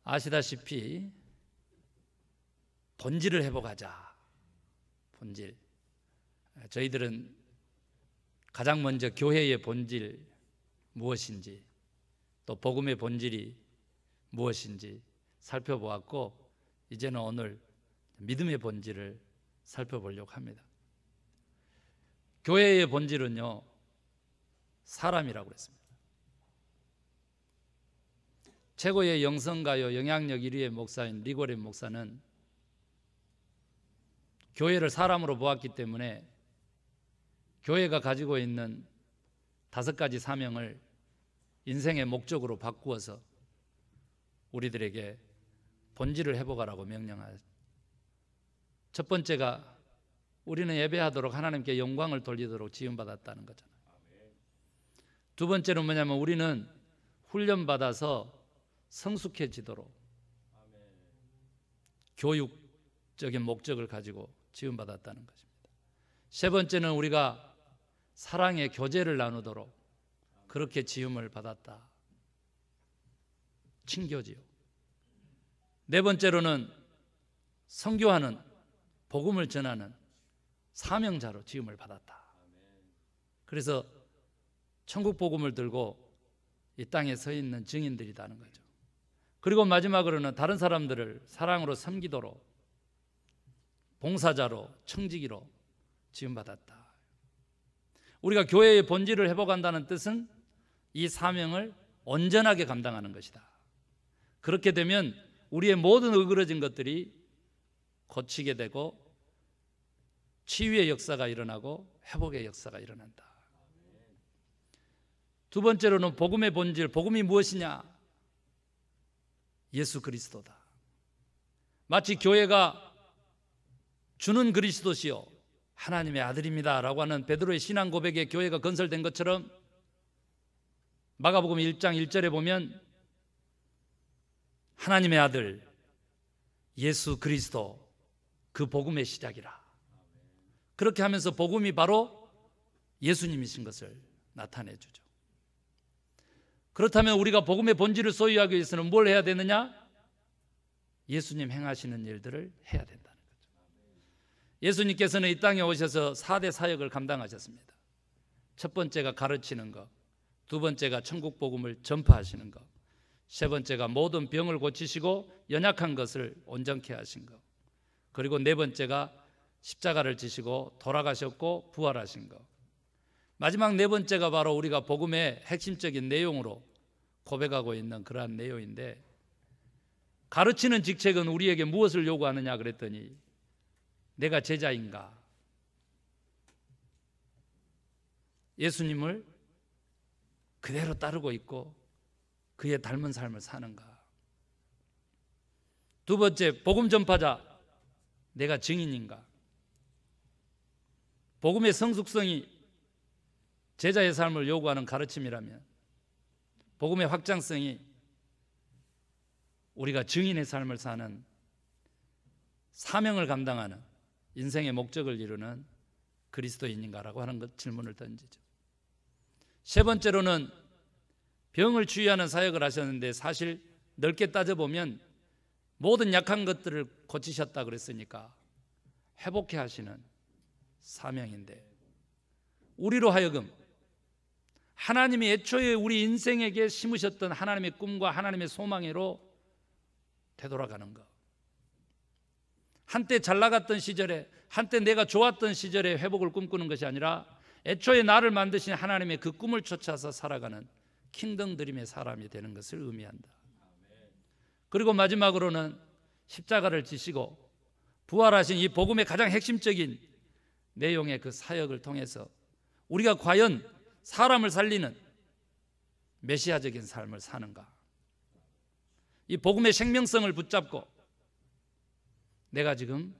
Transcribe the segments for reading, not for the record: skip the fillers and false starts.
아시다시피 본질을 회복하자. 본질. 저희들은 가장 먼저 교회의 본질 무엇인지, 또 복음의 본질이 무엇인지 살펴보았고, 이제는 오늘 믿음의 본질을 살펴보려고 합니다. 교회의 본질은요, 사람이라고 그랬습니다. 최고의 영성가요, 영향력 1위의 목사인 리고렌 목사는 교회를 사람으로 보았기 때문에 교회가 가지고 있는 5가지 사명을 인생의 목적으로 바꾸어서 우리들에게 본질을 회복하라고 명령하였습니다. 첫 번째가 우리는 예배하도록 하나님께 영광을 돌리도록 지음받았다는 거잖아요. 두 번째는 뭐냐면 우리는 훈련받아서 성숙해지도록 교육적인 목적을 가지고 지음받았다는 것입니다. 세 번째는 우리가 사랑의 교제를 나누도록 그렇게 지음을 받았다. 친교지요. 네 번째로는 선교하는, 복음을 전하는 사명자로 지음을 받았다. 그래서 천국 복음을 들고 이 땅에 서 있는 증인들이라는 거죠. 그리고 마지막으로는 다른 사람들을 사랑으로 섬기도록 봉사자로, 청지기로 지음받았다. 우리가 교회의 본질을 회복한다는 뜻은 이 사명을 온전하게 감당하는 것이다. 그렇게 되면 우리의 모든 어그러진 것들이 고치게 되고 치유의 역사가 일어나고 회복의 역사가 일어난다. 두 번째로는 복음의 본질, 복음이 무엇이냐? 예수 그리스도다. 마치 교회가 주는 그리스도시요 하나님의 아들입니다 라고 하는 베드로의 신앙 고백에 교회가 건설된 것처럼 마가복음 1장 1절에 보면 하나님의 아들 예수 그리스도, 그 복음의 시작이라. 그렇게 하면서 복음이 바로 예수님이신 것을 나타내 주죠. 그렇다면 우리가 복음의 본질을 소유하기 위해서는 뭘 해야 되느냐? 예수님 행하시는 일들을 해야 된다는 거죠. 예수님께서는 이 땅에 오셔서 4대 사역을 감당하셨습니다. 첫 번째가 가르치는 것, 두 번째가 천국 복음을 전파하시는 것, 세 번째가 모든 병을 고치시고 연약한 것을 온전케 하신 것, 그리고 네 번째가 십자가를 지시고 돌아가셨고 부활하신 것, 마지막 네 번째가 바로 우리가 복음의 핵심적인 내용으로 고백하고 있는 그러한 내용인데, 가르치는 직책은 우리에게 무엇을 요구하느냐 그랬더니 내가 제자인가? 예수님을 그대로 따르고 있고 그의 닮은 삶을 사는가? 두 번째, 복음 전파자, 내가 증인인가? 복음의 성숙성이 제자의 삶을 요구하는 가르침이라면 복음의 확장성이 우리가 증인의 삶을 사는, 사명을 감당하는, 인생의 목적을 이루는 그리스도인인가라고 하는 것 질문을 던지죠. 세 번째로는 병을 치유하는 사역을 하셨는데, 사실 넓게 따져보면 모든 약한 것들을 고치셨다 그랬으니까 회복해 하시는 사명인데, 우리로 하여금 하나님이 애초에 우리 인생에게 심으셨던 하나님의 꿈과 하나님의 소망으로 되돌아가는 것, 한때 잘 나갔던 시절에, 한때 내가 좋았던 시절에 회복을 꿈꾸는 것이 아니라 애초에 나를 만드신 하나님의 그 꿈을 쫓아서 살아가는 킹덤 드림의 사람이 되는 것을 의미한다. 그리고 마지막으로는 십자가를 지시고 부활하신 이 복음의 가장 핵심적인 내용의 그 사역을 통해서 우리가 과연 사람을 살리는 메시아적인 삶을 사는가? 이 복음의 생명성을 붙잡고 내가 지금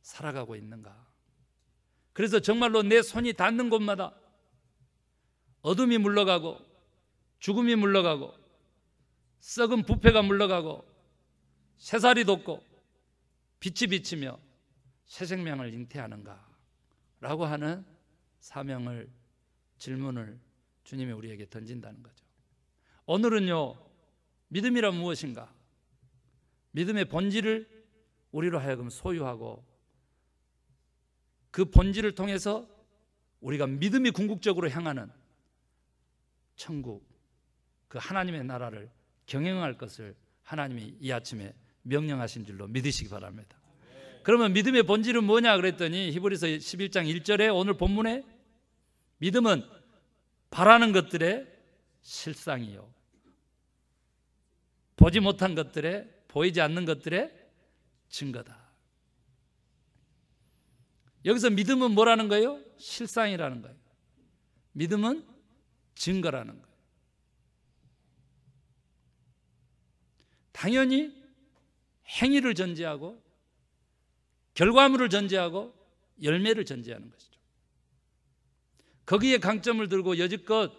살아가고 있는가? 그래서 정말로 내 손이 닿는 곳마다 어둠이 물러가고 죽음이 물러가고 썩은 부패가 물러가고 새살이 돋고 빛이 비치며 새 생명을 잉태하는가? 라고 하는 사명을, 질문을 주님이 우리에게 던진다는 거죠. 오늘은요, 믿음이란 무엇인가? 믿음의 본질을 우리로 하여금 소유하고 그 본질을 통해서 우리가 믿음이 궁극적으로 향하는 천국, 그 하나님의 나라를 경영할 것을 하나님이 이 아침에 명령하신 줄로 믿으시기 바랍니다. 그러면 믿음의 본질은 뭐냐 그랬더니 히브리서 11장 1절에 오늘 본문에 믿음은 바라는 것들의 실상이요, 보지 못한 것들의, 보이지 않는 것들의 증거다. 여기서 믿음은 뭐라는 거예요? 실상이라는 거예요. 믿음은 증거라는 거예요. 당연히 행위를 전제하고 결과물을 전제하고 열매를 전제하는 것이죠. 거기에 강점을 들고 여지껏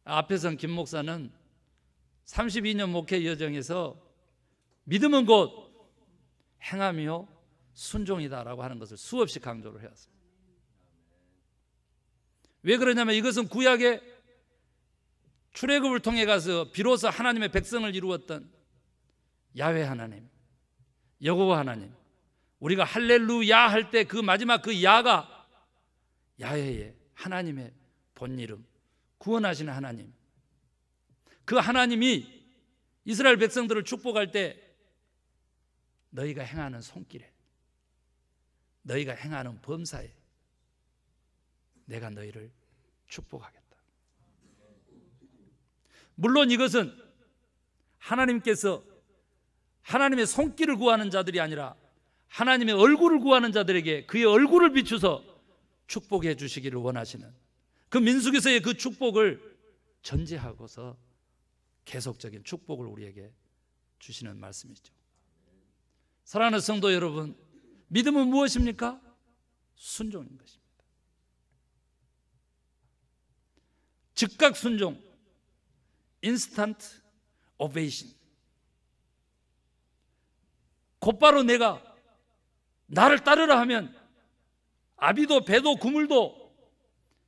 앞에 선 김 목사는 32년 목회 여정에서 믿음은 곧 행함이요 순종이다라고 하는 것을 수없이 강조를 해왔어요. 왜 그러냐면 이것은 구약의 출애굽을 통해 가서 비로소 하나님의 백성을 이루었던 야훼 하나님, 여호와 하나님, 우리가 할렐루야 할 때 그 마지막 그 야가 야훼의 하나님의 본이름, 구원하시는 하나님, 그 하나님이 이스라엘 백성들을 축복할 때 너희가 행하는 손길에, 너희가 행하는 범사에 내가 너희를 축복하겠다. 물론 이것은 하나님께서 하나님의 손길을 구하는 자들이 아니라 하나님의 얼굴을 구하는 자들에게 그의 얼굴을 비추서 축복해 주시기를 원하시는 그 민수기서의 그 축복을 전제하고서 계속적인 축복을 우리에게 주시는 말씀이죠. 사랑하는 성도 여러분, 믿음은 무엇입니까? 순종인 것입니다. 즉각 순종, instant ovation. 곧바로 내가 나를 따르라 하면 아비도 배도 그물도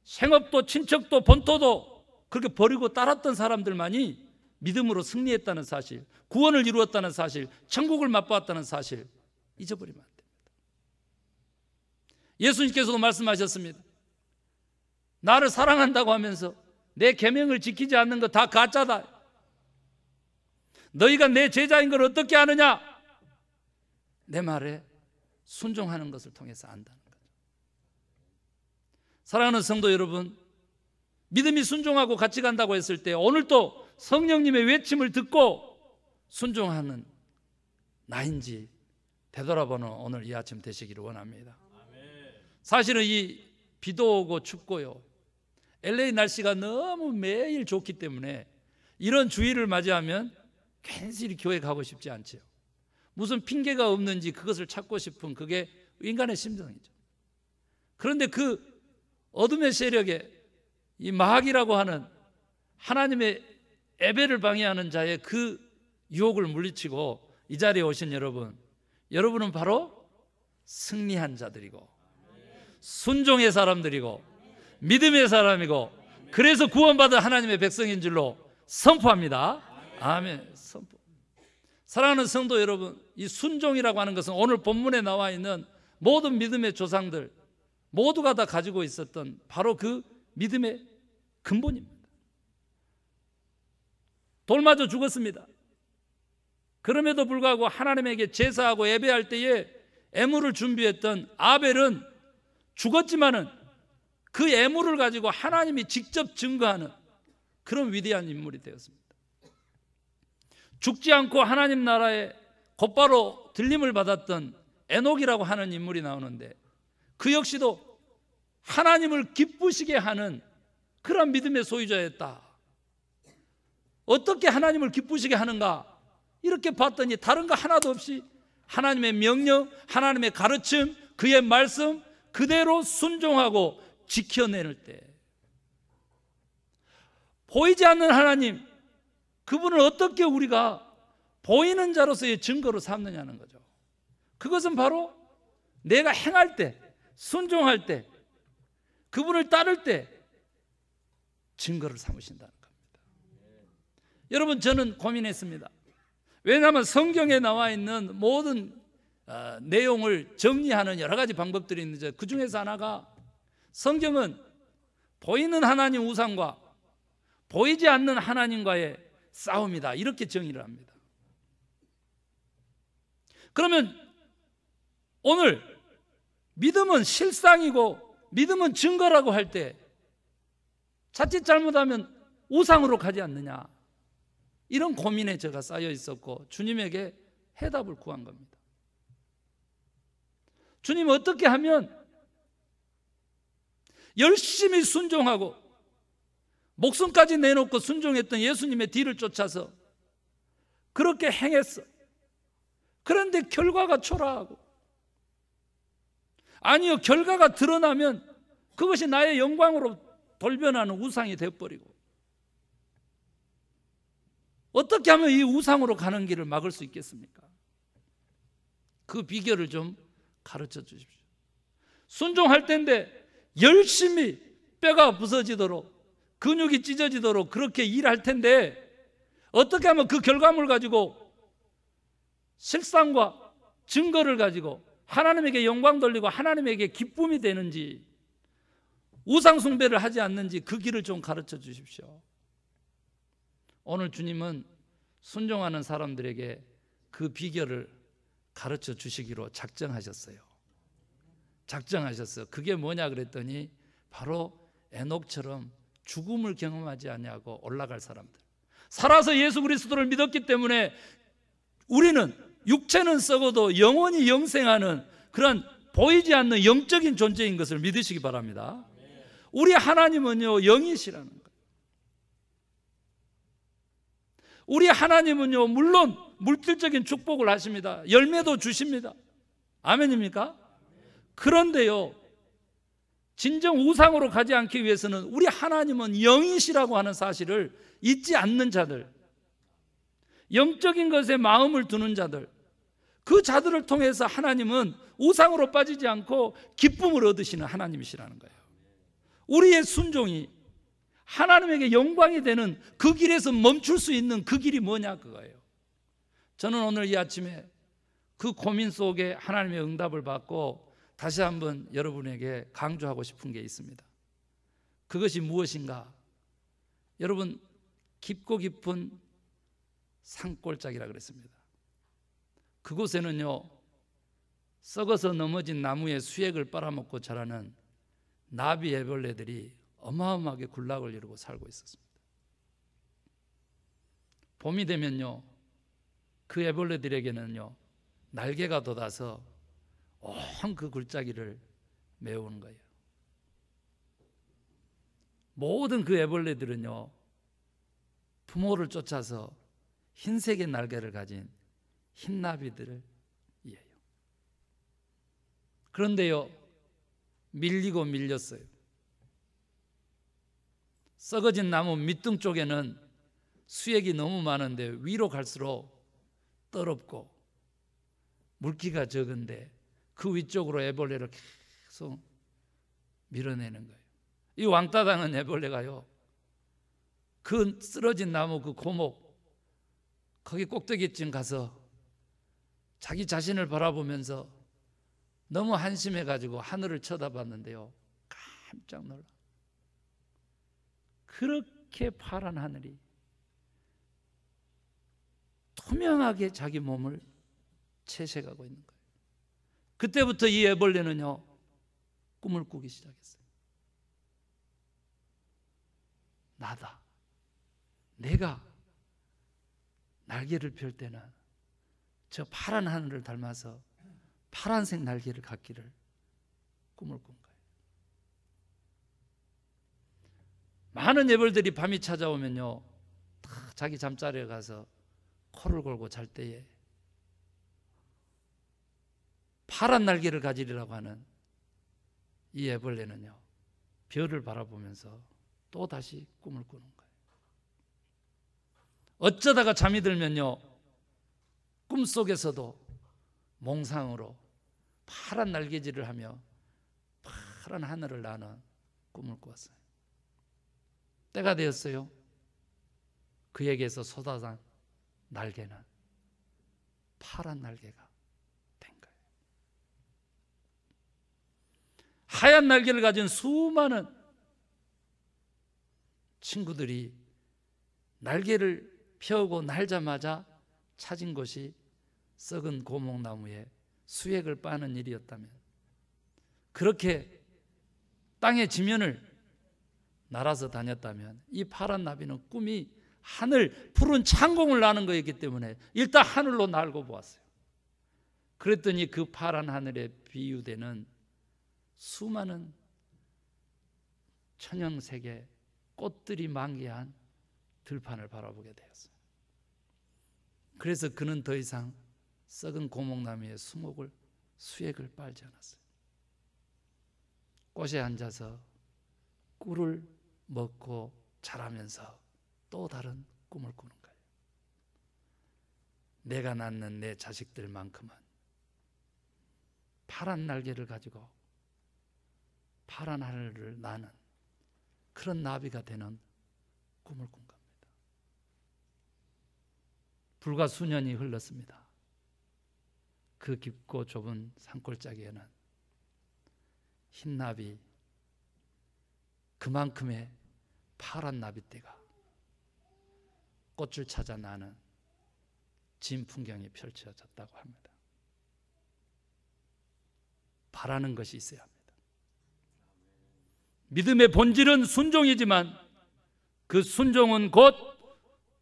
생업도 친척도 본토도 그렇게 버리고 따랐던 사람들만이 믿음으로 승리했다는 사실, 구원을 이루었다는 사실, 천국을 맛보았다는 사실 잊어버리면 안 됩니다. 예수님께서도 말씀하셨습니다. 나를 사랑한다고 하면서 내 계명을 지키지 않는 거 다 가짜다. 너희가 내 제자인 걸 어떻게 아느냐? 내 말에 순종하는 것을 통해서 안다는 거죠. 사랑하는 성도 여러분, 믿음이 순종하고 같이 간다고 했을 때 오늘 또 성령님의 외침을 듣고 순종하는 나인지 되돌아보는 오늘 이 아침 되시기를 원합니다. 사실은 이 비도 오고 춥고요, LA 날씨가 너무 매일 좋기 때문에 이런 주의를 맞이하면 괜히 교회 가고 싶지 않죠. 무슨 핑계가 없는지 그것을 찾고 싶은 그게 인간의 심정이죠. 그런데 그 어둠의 세력에 이 마귀라고 하는 하나님의 예배를 방해하는 자의 그 유혹을 물리치고 이 자리에 오신 여러분은 바로 승리한 자들이고 순종의 사람들이고 믿음의 사람이고 그래서 구원받은 하나님의 백성인 줄로 선포합니다. 아멘. 선포. 사랑하는 성도 여러분, 이 순종이라고 하는 것은 오늘 본문에 나와 있는 모든 믿음의 조상들 모두가 다 가지고 있었던 바로 그 믿음의 근본입니다. 돌맞아 죽었습니다. 그럼에도 불구하고 하나님에게 제사하고 예배할 때에 예물을 준비했던 아벨은 죽었지만은 그 예물을 가지고 하나님이 직접 증거하는 그런 위대한 인물이 되었습니다. 죽지 않고 하나님 나라에 곧바로 들림을 받았던 에녹이라고 하는 인물이 나오는데 그 역시도 하나님을 기쁘시게 하는 그런 믿음의 소유자였다. 어떻게 하나님을 기쁘시게 하는가? 이렇게 봤더니 다른 거 하나도 없이 하나님의 명령, 하나님의 가르침, 그의 말씀 그대로 순종하고 지켜내는 때 보이지 않는 하나님, 그분을 어떻게 우리가 보이는 자로서의 증거로 삼느냐는 거죠. 그것은 바로 내가 행할 때, 순종할 때, 그분을 따를 때 증거를 삼으신다는 겁니다. 여러분, 저는 고민했습니다. 왜냐하면 성경에 나와 있는 모든 내용을 정리하는 여러 가지 방법들이 있는데, 그 중에서 하나가 성경은 보이는 하나님 우상과 보이지 않는 하나님과의 싸움이다, 이렇게 정의를 합니다. 그러면 오늘 믿음은 실상이고 믿음은 증거라고 할 때 자칫 잘못하면 우상으로 가지 않느냐, 이런 고민에 제가 쌓여 있었고 주님에게 해답을 구한 겁니다. 주님, 어떻게 하면 열심히 순종하고 목숨까지 내놓고 순종했던 예수님의 뒤를 쫓아서 그렇게 행했어. 그런데 결과가 초라하고, 아니요, 결과가 드러나면 그것이 나의 영광으로 돌변하는 우상이 되어버리고, 어떻게 하면 이 우상으로 가는 길을 막을 수 있겠습니까? 그 비결을 좀 가르쳐 주십시오. 순종할 때인데 열심히 뼈가 부서지도록 근육이 찢어지도록 그렇게 일할 텐데, 어떻게 하면 그 결과물 가지고 실상과 증거를 가지고 하나님에게 영광 돌리고 하나님에게 기쁨이 되는지, 우상 숭배를 하지 않는지 그 길을 좀 가르쳐 주십시오. 오늘 주님은 순종하는 사람들에게 그 비결을 가르쳐 주시기로 작정하셨어요. 그게 뭐냐 그랬더니 바로 에녹처럼 죽음을 경험하지 아니하고 올라갈 사람들, 살아서 예수 그리스도를 믿었기 때문에 우리는 육체는 썩어도 영원히 영생하는 그런 보이지 않는 영적인 존재인 것을 믿으시기 바랍니다. 우리 하나님은요, 영이시라는 거예요. 우리 하나님은요, 물론 물질적인 축복을 하십니다. 열매도 주십니다. 아멘입니까? 그런데요, 진정 우상으로 가지 않기 위해서는 우리 하나님은 영이시라고 하는 사실을 잊지 않는 자들, 영적인 것에 마음을 두는 자들, 그 자들을 통해서 하나님은 우상으로 빠지지 않고 기쁨을 얻으시는 하나님이시라는 거예요. 우리의 순종이 하나님에게 영광이 되는 그 길에서 멈출 수 있는 그 길이 뭐냐, 그거예요. 저는 오늘 이 아침에 그 고민 속에 하나님의 응답을 받고 다시 한번 여러분에게 강조하고 싶은 게 있습니다. 그것이 무엇인가? 여러분, 깊고 깊은 산골짜기라 그랬습니다. 그곳에는요, 썩어서 넘어진 나무의 수액을 빨아먹고 자라는 나비 애벌레들이 어마어마하게 군락을 이루고 살고 있었습니다. 봄이 되면요, 그 애벌레들에게는요 날개가 돋아서 온 그 굴짜기를 메우는 거예요. 모든 그 애벌레들은요 부모를 쫓아서 흰색의 날개를 가진 흰나비들을 이해요. 그런데요, 밀리고 밀렸어요. 썩어진 나무 밑둥 쪽에는 수액이 너무 많은데 위로 갈수록 더럽고 물기가 적은데 그 위쪽으로 애벌레를 계속 밀어내는 거예요. 이 왕따 당한 애벌레가요, 그 쓰러진 나무 그 고목 거기 꼭대기쯤 가서 자기 자신을 바라보면서 너무 한심해가지고 하늘을 쳐다봤는데요, 깜짝 놀라. 그렇게 파란 하늘이 투명하게 자기 몸을 채색하고 있는 거예요. 그때부터 이 애벌레는요 꿈을 꾸기 시작했어요. 나다. 내가 날개를 펼 때는 저 파란 하늘을 닮아서 파란색 날개를 갖기를 꿈을 꾼 거예요. 많은 애벌들이 밤이 찾아오면요 다 자기 잠자리에 가서 코를 골고 잘 때에 파란 날개를 가지리라고 하는 이 애벌레는요 별을 바라보면서 또 다시 꿈을 꾸는 거예요. 어쩌다가 잠이 들면요 꿈속에서도 몽상으로 파란 날개질을 하며 파란 하늘을 나는 꿈을 꾸었어요. 때가 되었어요. 그에게서 쏟아진 날개는 파란 날개가 된 거예요. 하얀 날개를 가진 수많은 친구들이 날개를 펴고 날자마자 찾은 곳이 썩은 고목나무에 수액을 빠는 일이었다면, 그렇게 땅의 지면을 날아서 다녔다면, 이 파란 나비는 꿈이 하늘 푸른 창공을 나는 거였기 때문에 일단 하늘로 날고 보았어요. 그랬더니 그 파란 하늘에 비유되는 수많은 천형색의 꽃들이 만개한 들판을 바라보게 되었어요. 그래서 그는 더 이상 썩은 고목나무의 수액을 빨지 않았어요. 꽃에 앉아서 꿀을 먹고 자라면서 또 다른 꿈을 꾸는 거예요. 내가 낳는 내 자식들만큼은 파란 날개를 가지고 파란 하늘을 나는 그런 나비가 되는 꿈을 꾼 겁니다. 불과 수년이 흘렀습니다. 그 깊고 좁은 산골짜기에는 흰나비, 그만큼의 파란 나비떼가 꽃을 찾아 나는 진 풍경이 펼쳐졌다고 합니다. 바라는 것이 있어야 합니다. 믿음의 본질은 순종이지만 그 순종은 곧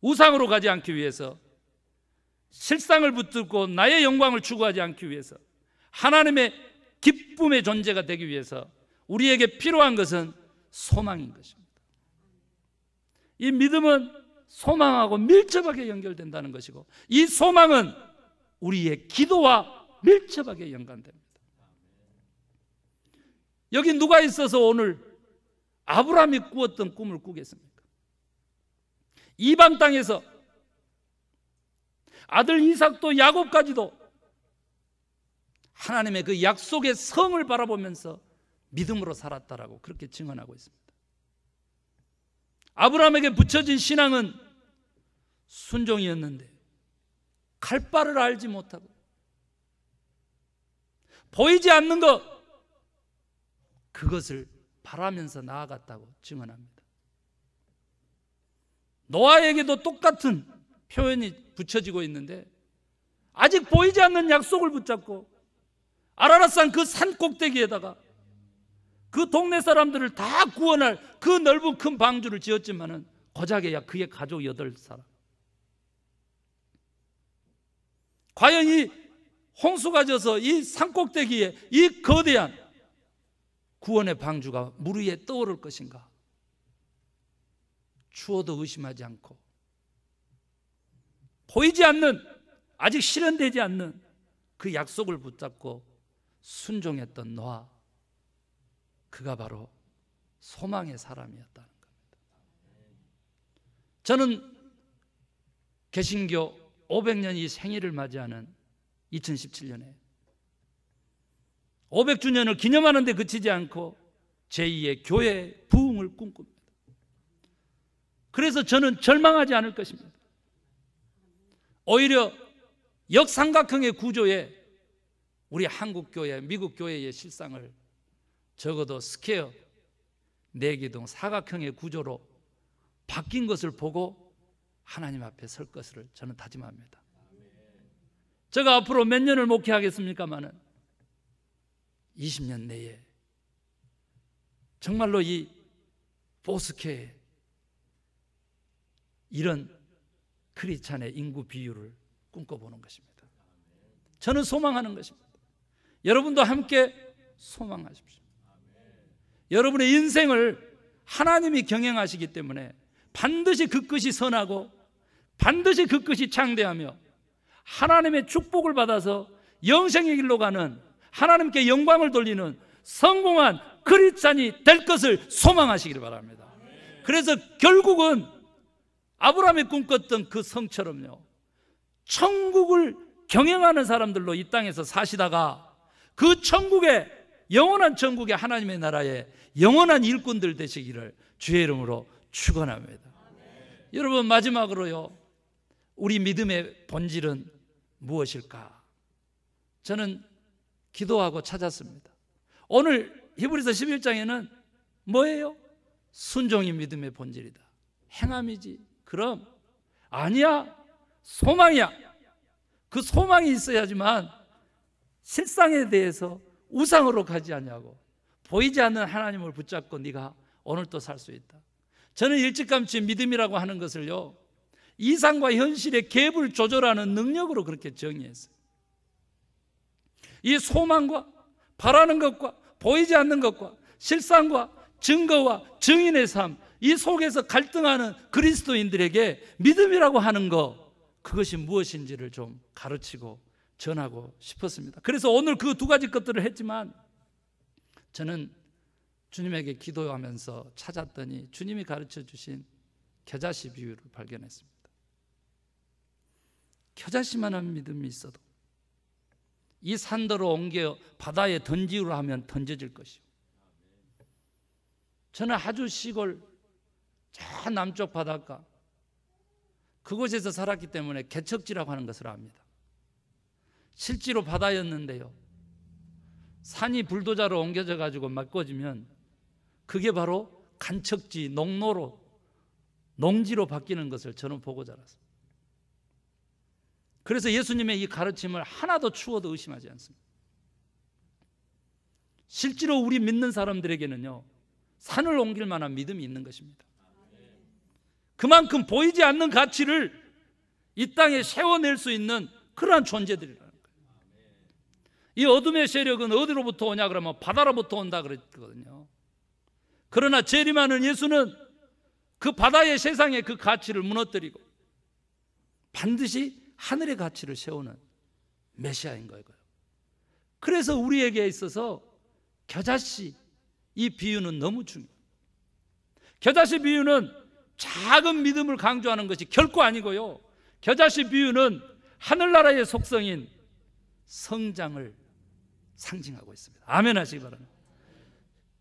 우상으로 가지 않기 위해서, 실상을 붙들고 나의 영광을 추구하지 않기 위해서, 하나님의 기쁨의 존재가 되기 위해서 우리에게 필요한 것은 소망인 것입니다. 이 믿음은 소망하고 밀접하게 연결된다는 것이고, 이 소망은 우리의 기도와 밀접하게 연관됩니다. 여기 누가 있어서 오늘 아브라함이 꾸었던 꿈을 꾸겠습니까? 이방 땅에서 아들 이삭도 야곱까지도 하나님의 그 약속의 성을 바라보면서 믿음으로 살았다라고 그렇게 증언하고 있습니다. 아브라함에게 붙여진 신앙은 순종이었는데 갈 바를 알지 못하고 보이지 않는 것, 그것을 바라면서 나아갔다고 증언합니다. 노아에게도 똑같은 표현이 붙여지고 있는데, 아직 보이지 않는 약속을 붙잡고 아라랏산 그 산 꼭대기에다가 그 동네 사람들을 다 구원할 그 넓은 큰 방주를 지었지만은 고작해야 그의 가족 8사람. 과연 이 홍수가 져서 이 산 꼭대기에 이 거대한 구원의 방주가 물 위에 떠오를 것인가? 추워도 의심하지 않고, 보이지 않는, 아직 실현되지 않는 그 약속을 붙잡고 순종했던 노아, 그가 바로 소망의 사람이었다는 겁니다. 저는 개신교 500년 이 생일을 맞이하는 2017년에 500주년을 기념하는 데 그치지 않고 제2의 교회 부흥을 꿈꿉니다. 그래서 저는 절망하지 않을 것입니다. 오히려 역삼각형의 구조에 우리 한국교회, 미국교회의 실상을 적어도 스퀘어, 내기둥, 사각형의 구조로 바뀐 것을 보고 하나님 앞에 설 것을 저는 다짐합니다. 제가 앞으로 몇 년을 목회하겠습니까마는 20년 내에 정말로 이 포스케 이런 크리스찬의 인구 비율을 꿈꿔보는 것입니다. 저는 소망하는 것입니다. 여러분도 함께 소망하십시오. 여러분의 인생을 하나님이 경영하시기 때문에 반드시 그 끝이 선하고 반드시 그 끝이 창대하며 하나님의 축복을 받아서 영생의 길로 가는, 하나님께 영광을 돌리는 성공한 크리스찬이 될 것을 소망하시기를 바랍니다. 그래서 결국은 아브라함이 꿈꿨던 그 성처럼요, 천국을 경영하는 사람들로 이 땅에서 사시다가 그 천국의, 영원한 천국의 하나님의 나라에 영원한 일꾼들 되시기를 주의 이름으로 축원합니다. 여러분, 마지막으로요, 우리 믿음의 본질은 무엇일까? 저는 기도하고 찾았습니다. 오늘 히브리서 11장에는 뭐예요? 순종이 믿음의 본질이다. 행함이지. 그럼 아니야. 소망이야. 그 소망이 있어야지만 실상에 대해서 우상으로 가지 않냐고. 보이지 않는 하나님을 붙잡고 네가 오늘도 살 수 있다. 저는 일찌감치 믿음이라고 하는 것을요, 이상과 현실의 갭을 조절하는 능력으로 그렇게 정의했어요. 이 소망과 바라는 것과 보이지 않는 것과 실상과 증거와 증인의 삶, 이 속에서 갈등하는 그리스도인들에게 믿음이라고 하는 것, 그것이 무엇인지를 좀 가르치고 전하고 싶었습니다. 그래서 오늘 그 두 가지 것들을 했지만 저는 주님에게 기도하면서 찾았더니 주님이 가르쳐 주신 겨자씨 비유를 발견했습니다. 겨자씨만한 믿음이 있어도 이 산더러 옮겨 바다에 던지우라 하면 던져질 것이요. 저는 아주 시골 저 남쪽 바닷가 그곳에서 살았기 때문에 개척지라고 하는 것을 압니다. 실제로 바다였는데요, 산이 불도저로 옮겨져 가지고 메꿔지면 그게 바로 간척지, 농로로, 농지로 바뀌는 것을 저는 보고 자랐습니다. 그래서 예수님의 이 가르침을 하나도 추워도 의심하지 않습니다. 실제로 우리 믿는 사람들에게는요, 산을 옮길 만한 믿음이 있는 것입니다. 그만큼 보이지 않는 가치를 이 땅에 세워낼 수 있는 그러한 존재들이라는 거예요. 이 어둠의 세력은 어디로부터 오냐 그러면 바다로부터 온다 그랬거든요. 그러나 재림하는 예수는 그 바다의 세상의 그 가치를 무너뜨리고 반드시 하늘의 가치를 세우는 메시아인 거예요. 그래서 우리에게 있어서 겨자씨 이 비유는 너무 중요해요. 겨자씨 비유는 작은 믿음을 강조하는 것이 결코 아니고요, 겨자씨 비유는 하늘나라의 속성인 성장을 상징하고 있습니다. 아멘 하시기 바랍니다.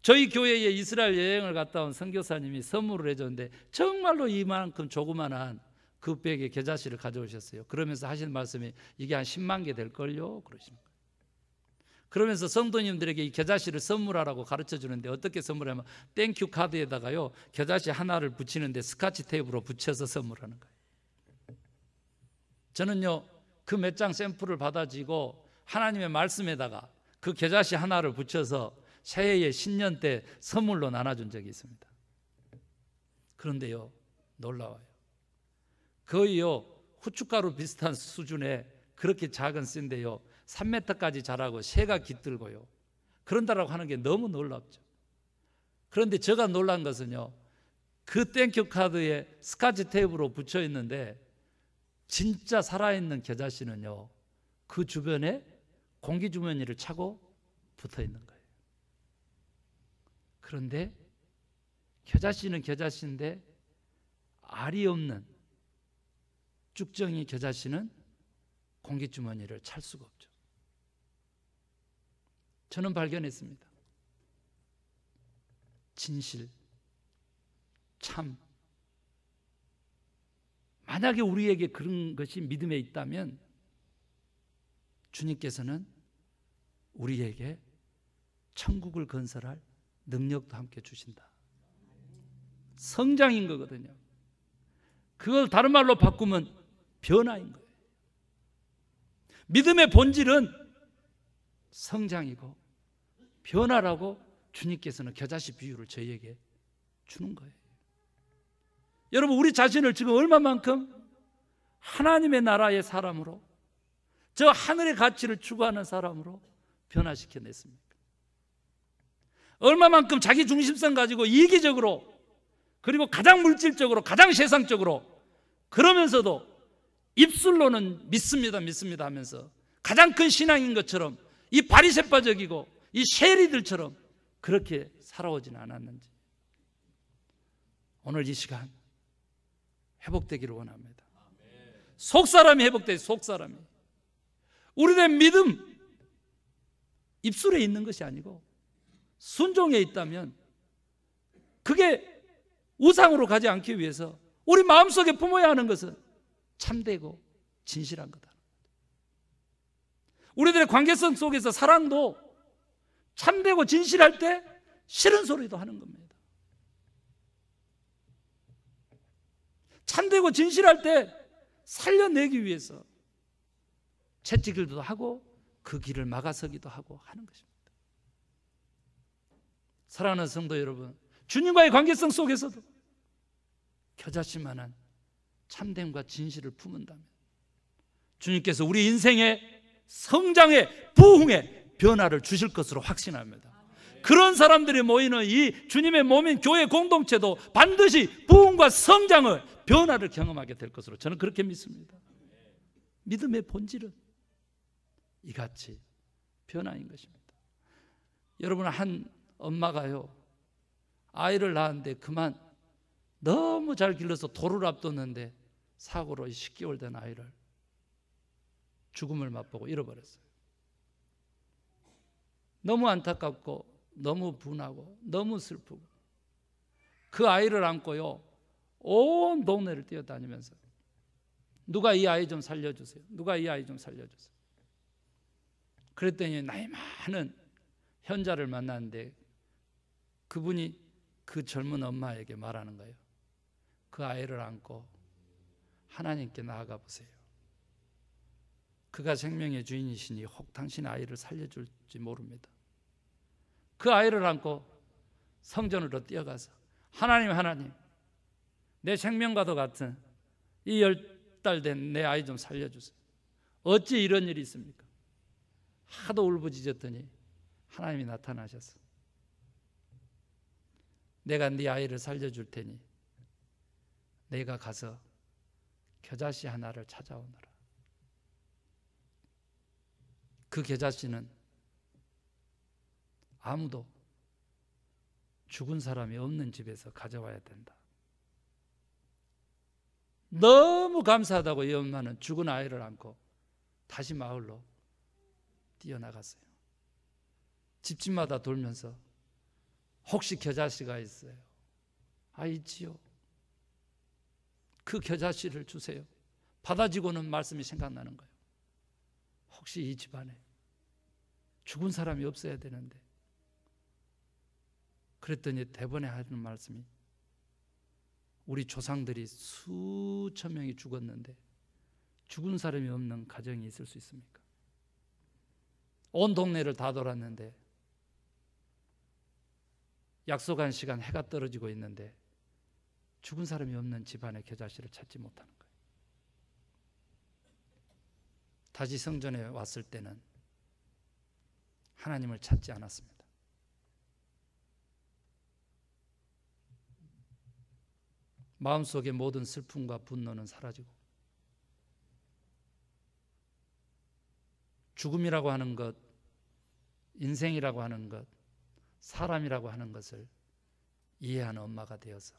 저희 교회에 이스라엘 여행을 갔다 온 선교사님이 선물을 해줬는데 정말로 이만큼 조그만한 그 백에 겨자씨를 가져오셨어요. 그러면서 하시는 말씀이 이게 한 10만 개 될걸요 그러시는 거예요. 그러면서 성도님들에게 이 겨자씨를 선물하라고 가르쳐 주는데 어떻게 선물하면 땡큐 카드에다가요 겨자씨 하나를 붙이는데 스카치 테이프로 붙여서 선물하는 거예요. 저는요 그 몇 장 샘플을 받아지고 하나님의 말씀에다가 그 겨자씨 하나를 붙여서 새해의 신년 때 선물로 나눠준 적이 있습니다. 그런데요 놀라워요. 거의요 후춧가루 비슷한 수준의 그렇게 작은 씨인데요 3m까지 자라고 새가 깃들고요 그런다라고 하는 게 너무 놀랍죠. 그런데 제가 놀란 것은요 그 땡큐 카드에 스카치 테이프로 붙여 있는데 진짜 살아있는 겨자씨는요 그 주변에 공기주머니를 차고 붙어 있는 거예요. 그런데 겨자씨는 겨자씨인데 알이 없는 쭉정이 겨자씨는 공기주머니를 찰 수가 없죠. 저는 발견했습니다. 진실, 참. 만약에 우리에게 그런 것이 믿음에 있다면 주님께서는 우리에게 천국을 건설할 능력도 함께 주신다. 성장인 거거든요. 그걸 다른 말로 바꾸면 변화인 거예요. 믿음의 본질은 성장이고 변화라고 주님께서는 겨자씨 비유를 저희에게 주는 거예요. 여러분 우리 자신을 지금 얼마만큼 하나님의 나라의 사람으로 저 하늘의 가치를 추구하는 사람으로 변화시켜냈습니까? 얼마만큼 자기 중심성 가지고 이기적으로 그리고 가장 물질적으로 가장 세상적으로 그러면서도 입술로는 믿습니다 믿습니다 하면서 가장 큰 신앙인 것처럼 이 바리새파적이고 이 쉐리들처럼 그렇게 살아오지는 않았는지 오늘 이 시간 회복되기를 원합니다. 속사람이 회복돼. 속사람이 우리의 믿음 입술에 있는 것이 아니고 순종에 있다면 그게 우상으로 가지 않기 위해서 우리 마음속에 품어야 하는 것은 참되고 진실한 거다. 우리들의 관계성 속에서 사랑도 참되고 진실할 때 싫은 소리도 하는 겁니다. 참되고 진실할 때 살려내기 위해서 채찍질도 하고 그 길을 막아서기도 하고 하는 것입니다. 사랑하는 성도 여러분, 주님과의 관계성 속에서도 겨자씨만한 참됨과 진실을 품은다면 주님께서 우리 인생의 성장의 부흥의 변화를 주실 것으로 확신합니다. 그런 사람들이 모이는 이 주님의 몸인 교회 공동체도 반드시 부흥과 성장을, 변화를 경험하게 될 것으로 저는 그렇게 믿습니다. 믿음의 본질은 이같이 변화인 것입니다. 여러분, 한 엄마가요, 아이를 낳았는데 그만 너무 잘 길러서 도를 앞뒀는데 사고로 10개월 된 아이를 죽음을 맛보고 잃어버렸어요. 너무 안타깝고 너무 분하고 너무 슬프고 그 아이를 안고요 온 동네를 뛰어다니면서 누가 이 아이 좀 살려주세요, 누가 이 아이 좀 살려주세요. 그랬더니 나이 많은 현자를 만났는데 그분이 그 젊은 엄마에게 말하는 거예요. 그 아이를 안고 하나님께 나아가 보세요. 그가 생명의 주인이시니 혹 당신의 아이를 살려줄지 모릅니다. 그 아이를 안고 성전으로 뛰어가서 하나님, 내 생명과도 같은 이 10달 된 내 아이 좀 살려주세요. 어찌 이런 일이 있습니까? 하도 울부짖었더니 하나님이 나타나셔서 내가 네 아이를 살려줄 테니 내가 가서 겨자씨 하나를 찾아오너라. 그 겨자씨는 아무도 죽은 사람이 없는 집에서 가져와야 된다. 너무 감사하다고 이 엄마는 죽은 아이를 안고 다시 마을로 뛰어나갔어요. 집집마다 돌면서 혹시 겨자씨가 있어요? 아, 있지요. 그 겨자씨를 주세요. 받아지고는 말씀이 생각나는 거예요. 혹시 이 집안에 죽은 사람이 없어야 되는데. 그랬더니 대번에 하는 말씀이 우리 조상들이 수천 명이 죽었는데 죽은 사람이 없는 가정이 있을 수 있습니까? 온 동네를 다 돌았는데 약속한 시간 해가 떨어지고 있는데 죽은 사람이 없는 집안의 겨자씨를 찾지 못하는 거예요. 다시 성전에 왔을 때는 하나님을 찾지 않았습니다. 마음속의 모든 슬픔과 분노는 사라지고 죽음이라고 하는 것, 인생이라고 하는 것, 사람이라고 하는 것을 이해하는 엄마가 되어서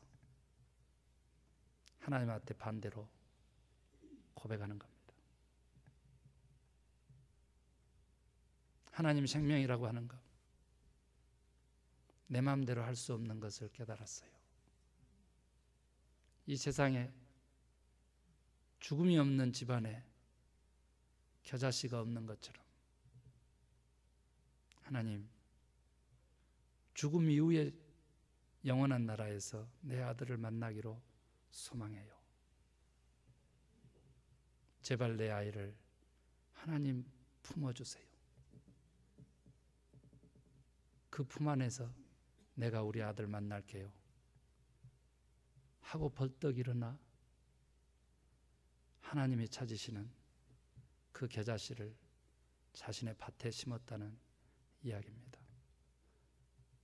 하나님한테 반대로 고백하는 겁니다. 하나님 생명이라고 하는 것, 내 마음대로 할 수 없는 것을 깨달았어요. 이 세상에 죽음이 없는 집안에 겨자씨가 없는 것처럼 하나님, 죽음 이후에 영원한 나라에서 내 아들을 만나기로 소망해요. 제발 내 아이를 하나님 품어주세요. 그 품 안에서 내가 우리 아들 만날게요 하고 벌떡 일어나 하나님이 찾으시는 그 겨자씨를 자신의 밭에 심었다는 이야기입니다.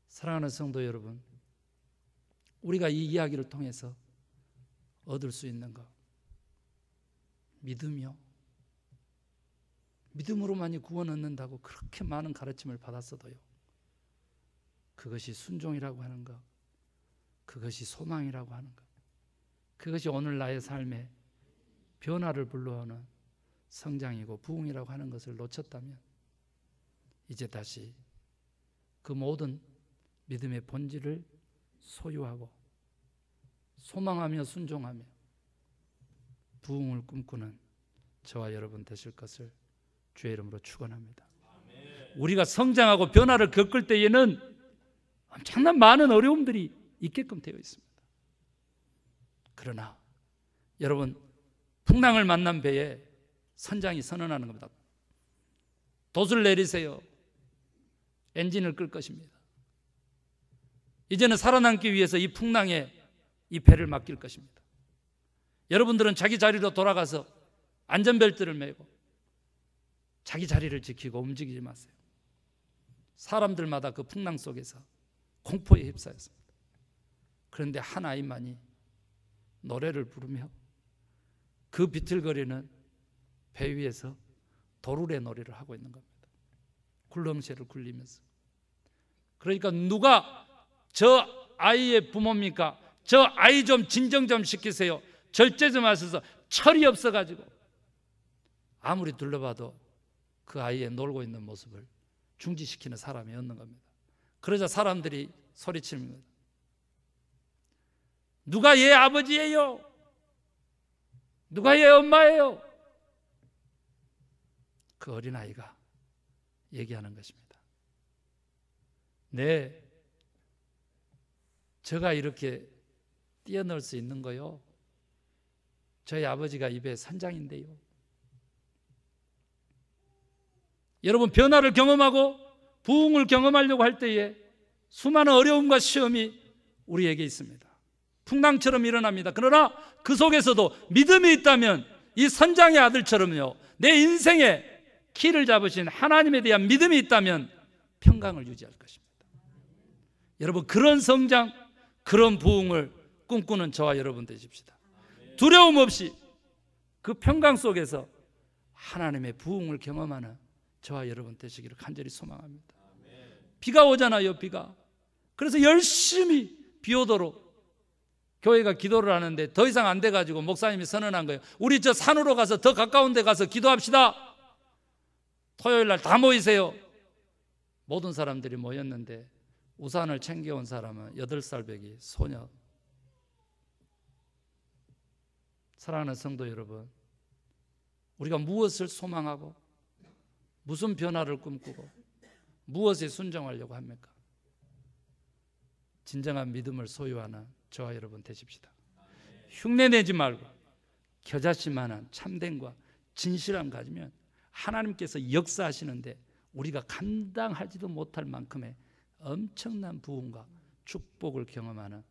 사랑하는 성도 여러분, 우리가 이 이야기를 통해서 얻을 수 있는 것, 믿음이요. 믿음으로만이 구원 얻는다고 그렇게 많은 가르침을 받았어도요, 그것이 순종이라고 하는 것, 그것이 소망이라고 하는 것, 그것이 오늘 나의 삶에 변화를 불러오는 성장이고 부흥이라고 하는 것을 놓쳤다면 이제 다시 그 모든 믿음의 본질을 소유하고 소망하며 순종하며 부흥을 꿈꾸는 저와 여러분 되실 것을 주의 이름으로 축원합니다. 우리가 성장하고 변화를 겪을 때에는 엄청난 많은 어려움들이 있게끔 되어 있습니다. 그러나 여러분, 풍랑을 만난 배에 선장이 선언하는 겁니다. 돛을 내리세요. 엔진을 끌 것입니다. 이제는 살아남기 위해서 이 풍랑에 이 배를 맡길 것입니다. 여러분들은 자기 자리로 돌아가서 안전벨트를 매고 자기 자리를 지키고 움직이지 마세요. 사람들마다 그 풍랑 속에서 공포에 휩싸였습니다. 그런데 한 아이만이 노래를 부르며 그 비틀거리는 배 위에서 도르래 놀이를 하고 있는 겁니다. 굴렁쇠를 굴리면서. 그러니까 누가 저 아이의 부모입니까? 저 아이 좀 진정 좀 시키세요. 절제 좀 하셔서 철이 없어가지고 아무리 둘러봐도 그 아이의 놀고 있는 모습을 중지시키는 사람이 없는 겁니다. 그러자 사람들이 소리치는 겁니다. 누가 얘 아버지예요? 누가 얘 엄마예요? 그 어린아이가 얘기하는 것입니다. 네, 제가 이렇게 뛰어놀 수 있는 거요, 저희 아버지가 입에 선장인데요. 여러분, 변화를 경험하고 부흥을 경험하려고 할 때에 수많은 어려움과 시험이 우리에게 있습니다. 풍랑처럼 일어납니다. 그러나 그 속에서도 믿음이 있다면 이 선장의 아들처럼요, 내 인생에 키를 잡으신 하나님에 대한 믿음이 있다면 평강을 유지할 것입니다. 여러분, 그런 성장, 그런 부흥을 꿈꾸는 저와 여러분 되십시다. 두려움 없이 그 평강 속에서 하나님의 부흥을 경험하는 저와 여러분 되시기를 간절히 소망합니다. 비가 오잖아요, 비가. 그래서 열심히 비 오도록 교회가 기도를 하는데 더 이상 안 돼가지고 목사님이 선언한 거예요. 우리 저 산으로 가서 더 가까운 데 가서 기도합시다. 토요일 날 다 모이세요. 모든 사람들이 모였는데 우산을 챙겨온 사람은 8살 배기 소녀. 사랑하는 성도 여러분, 우리가 무엇을 소망하고 무슨 변화를 꿈꾸고 무엇에 순종하려고 합니까? 진정한 믿음을 소유하는 저와 여러분 되십시다. 흉내내지 말고 겨자씨만한 참됨과 진실함 가지면 하나님께서 역사하시는데 우리가 감당하지도 못할 만큼의 엄청난 부흥과 축복을 경험하는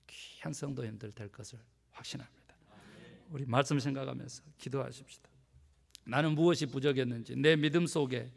귀한 성도님들 될 것을 확신합니다. 우리 말씀 생각하면서 기도하십시다. 나는 무엇이 부족했는지 내 믿음 속에